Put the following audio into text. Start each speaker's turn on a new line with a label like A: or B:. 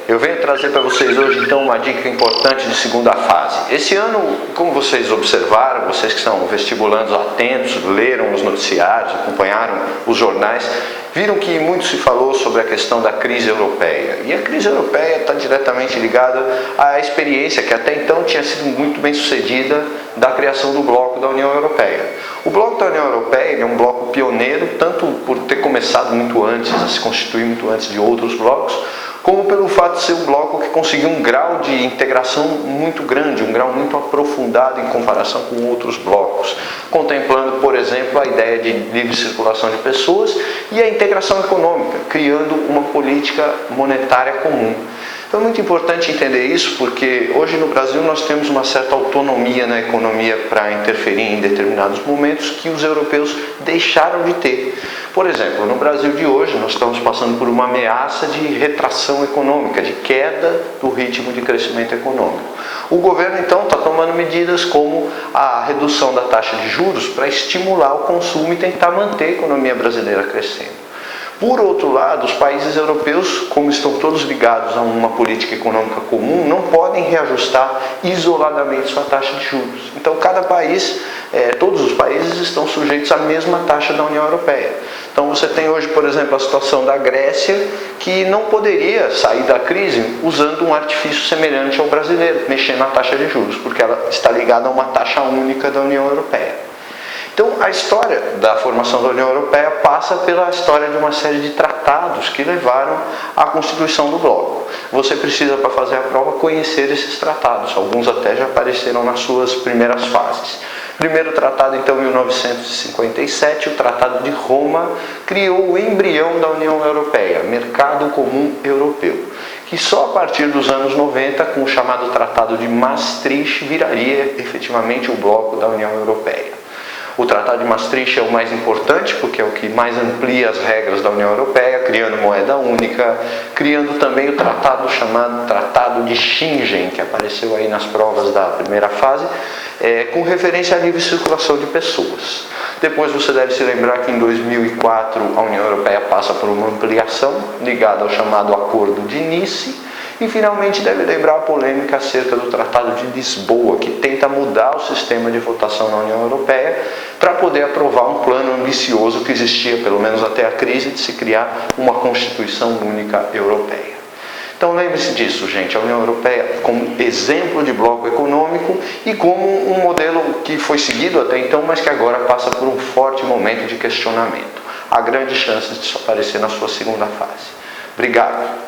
A: Eu venho trazer para vocês hoje então uma dica importante de segunda fase. Esse ano, como vocês observaram, vocês que são vestibulandos atentos, leram os noticiários, acompanharam os jornais, viram que muito se falou sobre a questão da crise europeia. E a crise europeia está diretamente ligada à experiência que até então tinha sido muito bem sucedida da criação do bloco da União Europeia. O bloco da União Europeia é um bloco pioneiro, tanto por ter começado muito antes, a se constituir muito antes de outros blocos, como pelo fato de ser um bloco que conseguiu um grau de integração muito grande, um grau muito aprofundado em comparação com outros blocos, contemplando, por exemplo, a ideia de livre circulação de pessoas e a integração econômica, criando uma política monetária comum. Então é muito importante entender isso, porque hoje no Brasil nós temos uma certa autonomia na economia para interferir em determinados momentos que os europeus deixaram de ter. Por exemplo, no Brasil de hoje nós estamos passando por uma ameaça de retração econômica, de queda do ritmo de crescimento econômico. O governo então está tomando medidas como a redução da taxa de juros para estimular o consumo e tentar manter a economia brasileira crescendo. Por outro lado, os países europeus, como estão todos ligados a uma política econômica comum, não podem reajustar isoladamente sua taxa de juros. Então, cada país, todos os países estão sujeitos à mesma taxa da União Europeia. Então, você tem hoje, por exemplo, a situação da Grécia, que não poderia sair da crise usando um artifício semelhante ao brasileiro, mexendo na taxa de juros, porque ela está ligada a uma taxa única da União Europeia. Então, a história da formação da União Europeia passa pela história de uma série de tratados que levaram à constituição do bloco. Você precisa, para fazer a prova, conhecer esses tratados. Alguns até já apareceram nas suas primeiras fases. Primeiro tratado, então, em 1957, o Tratado de Roma criou o embrião da União Europeia, Mercado Comum Europeu, que só a partir dos anos 90, com o chamado Tratado de Maastricht, viraria efetivamente o bloco da União Europeia. O Tratado de Maastricht é o mais importante, porque é o que mais amplia as regras da União Europeia, criando moeda única, criando também o tratado chamado Tratado de Schengen, que apareceu aí nas provas da primeira fase, com referência à livre circulação de pessoas. Depois você deve se lembrar que em 2004 a União Europeia passa por uma ampliação ligada ao chamado Acordo de Nice. E finalmente deve lembrar a polêmica acerca do Tratado de Lisboa, que tenta mudar o sistema de votação na União Europeia para poder aprovar um plano ambicioso que existia, pelo menos até a crise, de se criar uma Constituição Única Europeia. Então lembre-se disso, gente, a União Europeia como exemplo de bloco econômico e como um modelo que foi seguido até então, mas que agora passa por um forte momento de questionamento. Há grandes chances disso aparecer na sua segunda fase. Obrigado.